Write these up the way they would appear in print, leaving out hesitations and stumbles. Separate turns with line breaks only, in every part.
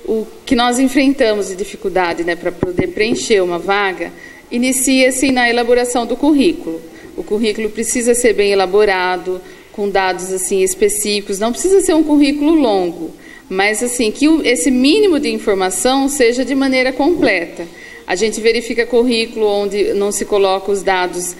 o que nós enfrentamos de dificuldade, né, para poder preencher uma vaga, inicia-se na elaboração do currículo. O currículo precisa ser bem elaborado, com dados assim específicos, não precisa ser um currículo longo, mas assim que esse mínimo de informação seja de maneira completa. A gente verifica currículo onde não se coloca os dados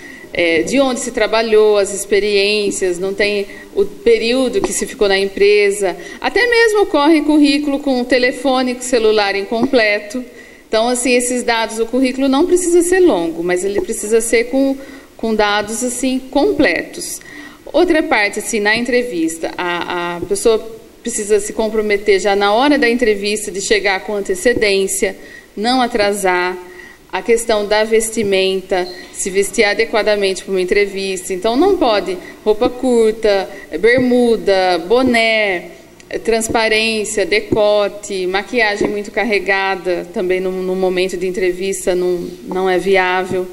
de onde se trabalhou, as experiências, não tem o período que se ficou na empresa. Até mesmo ocorre currículo com telefone celular incompleto. Então, assim, esses dados, o currículo não precisa ser longo, mas ele precisa ser com dados assim completos. Outra parte, assim, na entrevista, a pessoa precisa se comprometer já na hora da entrevista de chegar com antecedência, não atrasar. A questão da vestimenta, se vestir adequadamente para uma entrevista. Então, não pode roupa curta, bermuda, boné, transparência, decote, maquiagem muito carregada, também no momento de entrevista não é viável.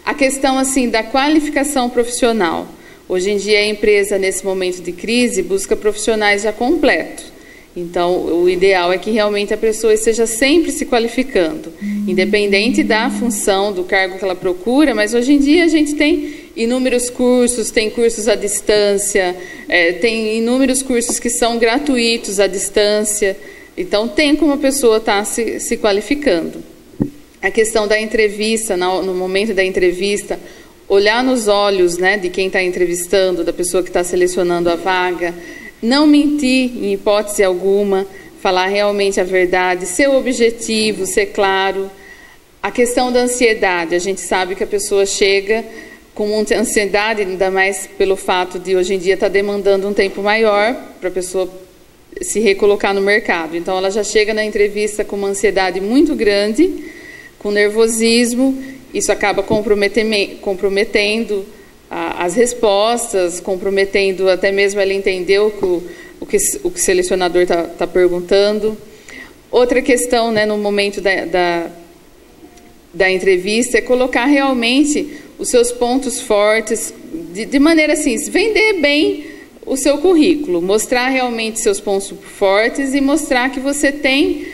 A questão assim da qualificação profissional. Hoje em dia, a empresa, nesse momento de crise, busca profissionais já completos. Então, o ideal é que realmente a pessoa esteja sempre se qualificando, independente da função, do cargo que ela procura, mas hoje em dia a gente tem inúmeros cursos, tem cursos à distância, tem inúmeros cursos que são gratuitos à distância, então tem como a pessoa estar se qualificando. A questão da entrevista, no momento da entrevista, olhar nos olhos, né, de quem está entrevistando, da pessoa que está selecionando a vaga, não mentir em hipótese alguma, falar realmente a verdade, ser objetivo, ser claro. A questão da ansiedade, a gente sabe que a pessoa chega com muita ansiedade, ainda mais pelo fato de hoje em dia estar demandando um tempo maior para a pessoa se recolocar no mercado. Então, ela já chega na entrevista com uma ansiedade muito grande, com nervosismo, isso acaba comprometendo as respostas, comprometendo até mesmo ela entender o que o selecionador está perguntando. Outra questão, né, no momento da entrevista é colocar realmente os seus pontos fortes, de maneira assim, vender bem o seu currículo, mostrar realmente seus pontos fortes e mostrar que você tem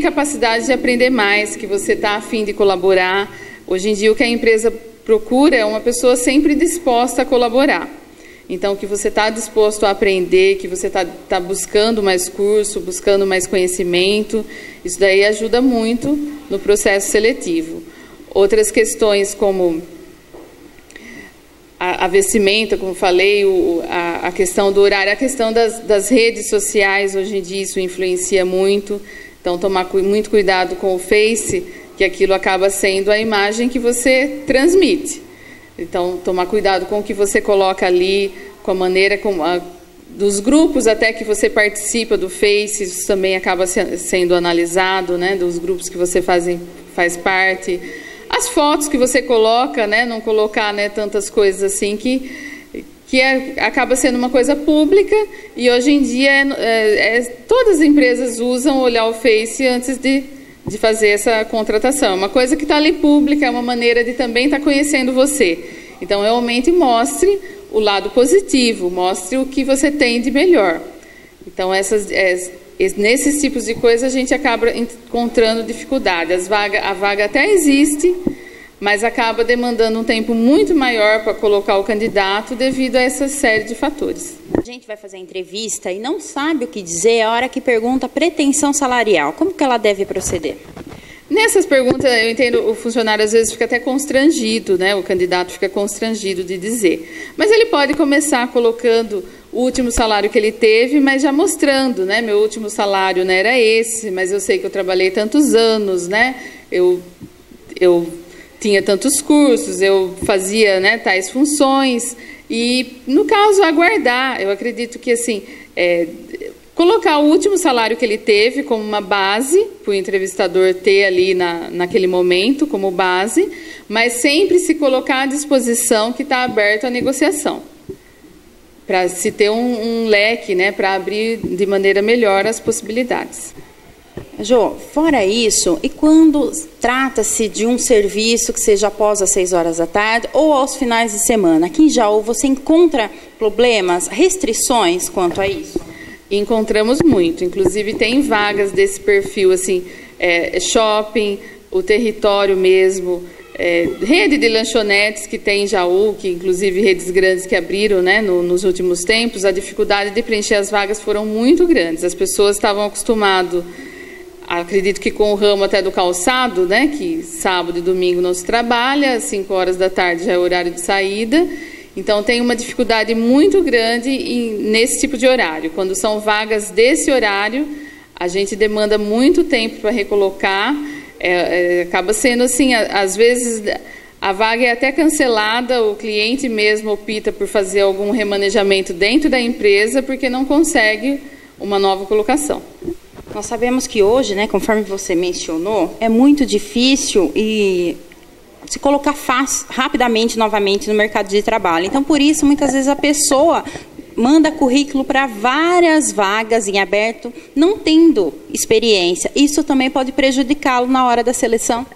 capacidade de aprender mais, que você está a fim de colaborar. Hoje em dia, o que a empresa procura é uma pessoa sempre disposta a colaborar. Então, que você está disposto a aprender, que você está buscando mais curso, buscando mais conhecimento, isso daí ajuda muito no processo seletivo. Outras questões como a vestimenta, como falei, a questão do horário, a questão das redes sociais, hoje em dia isso influencia muito. Então, tomar muito cuidado com o Face, que aquilo acaba sendo a imagem que você transmite. Então, tomar cuidado com o que você coloca ali, com a maneira dos grupos até que você participa do Face, isso também acaba sendo analisado, né, dos grupos que você faz parte. As fotos que você coloca, né, não colocar, né, tantas coisas assim que acaba sendo uma coisa pública, e hoje em dia todas as empresas usam olhar o Face antes de fazer essa contratação. É uma coisa que está ali pública, é uma maneira de também estar conhecendo você. Então, realmente mostre o lado positivo, mostre o que você tem de melhor. Então, nesses tipos de coisas, a gente acaba encontrando dificuldade. A vaga até existe, mas acaba demandando um tempo muito maior para colocar o candidato devido a essa série de fatores.
A gente vai fazer a entrevista e não sabe o que dizer a hora que pergunta pretensão salarial. Como que ela deve proceder?
Nessas perguntas, eu entendo, o funcionário às vezes fica até constrangido, né? O candidato fica constrangido de dizer. Mas ele pode começar colocando o último salário que ele teve, mas já mostrando, né? Meu último salário, né, era esse, mas eu sei que eu trabalhei tantos anos, né? Eu tinha tantos cursos, eu fazia, né, tais funções. E, no caso, aguardar. Eu acredito que, assim, colocar o último salário que ele teve como uma base, para o entrevistador ter ali naquele momento como base, mas sempre se colocar à disposição que está aberto à negociação, para se ter um leque, né, para abrir de maneira melhor as possibilidades.
Jô, fora isso, e quando trata-se de um serviço que seja após as 6 horas da tarde ou aos finais de semana, aqui em Jaú você encontra problemas, restrições quanto a isso?
Encontramos muito, inclusive tem vagas desse perfil, assim, shopping, o território mesmo, rede de lanchonetes que tem em Jaú, que inclusive redes grandes que abriram, né, nos últimos tempos, a dificuldade de preencher as vagas foram muito grandes. As pessoas estavam acostumadas, acredito que com o ramo até do calçado, né, que sábado e domingo não se trabalha, às 5 horas da tarde já é o horário de saída. Então, tem uma dificuldade muito grande nesse tipo de horário. Quando são vagas desse horário, a gente demanda muito tempo para recolocar. Acaba sendo assim, às vezes a vaga é até cancelada, o cliente mesmo opta por fazer algum remanejamento dentro da empresa porque não consegue uma nova colocação.
Nós sabemos que hoje, né, conforme você mencionou, é muito difícil se colocar rapidamente novamente no mercado de trabalho. Então, por isso, muitas vezes a pessoa manda currículo para várias vagas em aberto, não tendo experiência. Isso também pode prejudicá-lo na hora da seleção?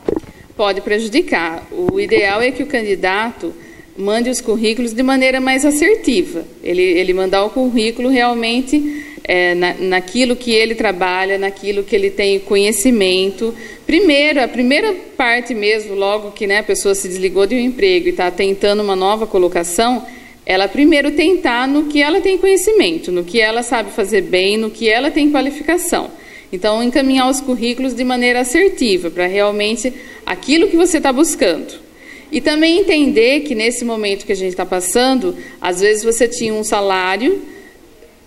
Pode prejudicar. O ideal é que o candidato mande os currículos de maneira mais assertiva. Ele mandar o currículo realmente naquilo que ele trabalha, naquilo que ele tem conhecimento. Primeiro, a primeira parte mesmo, logo que, né, a pessoa se desligou de um emprego e está tentando uma nova colocação, ela primeiro tentar no que ela tem conhecimento, no que ela sabe fazer bem, no que ela tem qualificação. Então, encaminhar os currículos de maneira assertiva, para realmente aquilo que você está buscando. E também entender que nesse momento que a gente está passando, às vezes você tinha um salário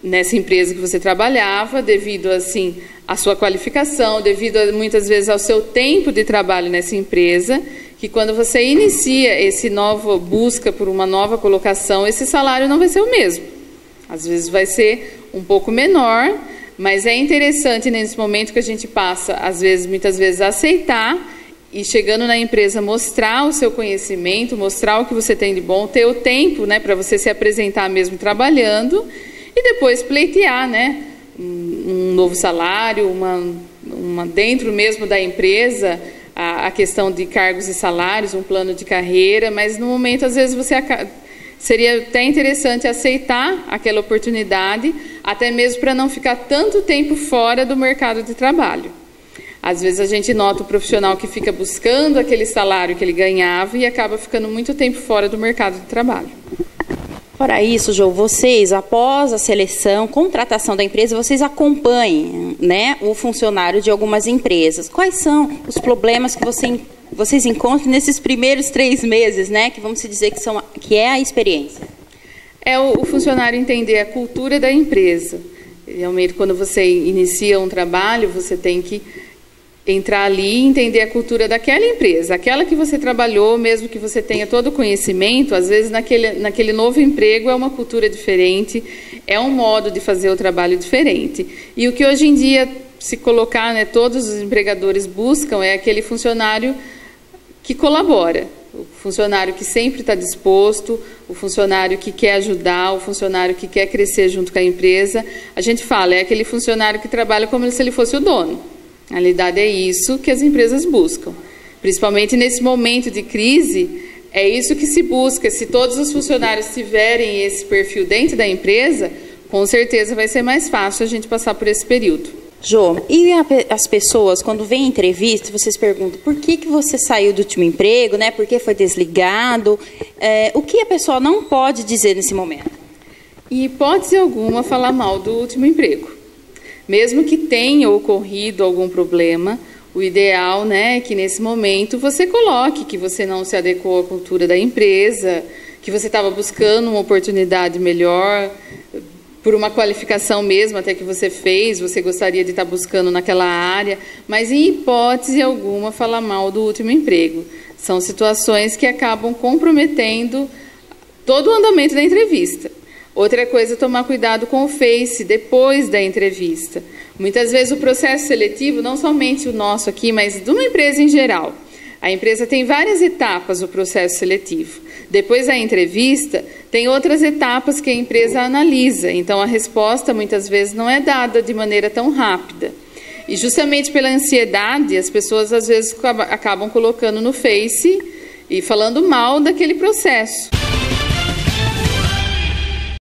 nessa empresa que você trabalhava, devido assim à sua qualificação, devido muitas vezes ao seu tempo de trabalho nessa empresa, que quando você inicia esse novo busca por uma nova colocação, esse salário não vai ser o mesmo. Às vezes vai ser um pouco menor, mas é interessante nesse momento que a gente passa, muitas vezes, a aceitar e chegando na empresa mostrar o seu conhecimento, mostrar o que você tem de bom, ter o tempo, né, para você se apresentar mesmo trabalhando. E depois pleitear, né, um novo salário, dentro mesmo da empresa, a questão de cargos e salários, um plano de carreira, mas no momento, às vezes, seria até interessante aceitar aquela oportunidade, até mesmo para não ficar tanto tempo fora do mercado de trabalho. Às vezes a gente nota o profissional que fica buscando aquele salário que ele ganhava e acaba ficando muito tempo fora do mercado de trabalho.
Fora isso, Jo, vocês, após a seleção, contratação da empresa, vocês acompanham, né, o funcionário de algumas empresas. Quais são os problemas que vocês encontram nesses primeiros 3 meses, né, que vamos dizer que é a experiência?
É o funcionário entender a cultura da empresa. Realmente, quando você inicia um trabalho, você tem que entrar ali e entender a cultura daquela empresa, aquela que você trabalhou, mesmo que você tenha todo o conhecimento, às vezes naquele novo emprego é uma cultura diferente, é um modo de fazer o trabalho diferente. E o que hoje em dia, se colocar, né, todos os empregadores buscam é aquele funcionário que colabora, o funcionário que sempre está disposto, o funcionário que quer ajudar, o funcionário que quer crescer junto com a empresa. A gente fala, é aquele funcionário que trabalha como se ele fosse o dono. Na realidade, é isso que as empresas buscam. Principalmente nesse momento de crise, é isso que se busca. Se todos os funcionários tiverem esse perfil dentro da empresa, com certeza vai ser mais fácil a gente passar por esse período.
Jo, e as pessoas, quando vem entrevista, vocês perguntam por que você saiu do último emprego, né? Por que foi desligado? O que a pessoa não pode dizer nesse momento?
Em hipótese alguma, falar mal do último emprego. Mesmo que tenha ocorrido algum problema, o ideal, né, é que nesse momento você coloque que você não se adequou à cultura da empresa, que você estava buscando uma oportunidade melhor, por uma qualificação mesmo até que você fez, você gostaria de estar buscando naquela área, mas em hipótese alguma falar mal do último emprego. São situações que acabam comprometendo todo o andamento da entrevista. Outra coisa é tomar cuidado com o Face depois da entrevista. Muitas vezes o processo seletivo, não somente o nosso aqui, mas de uma empresa em geral. A empresa tem várias etapas do processo seletivo. Depois da entrevista, tem outras etapas que a empresa analisa. Então, a resposta muitas vezes não é dada de maneira tão rápida. E justamente pela ansiedade, as pessoas às vezes acabam colocando no Face e falando mal daquele processo.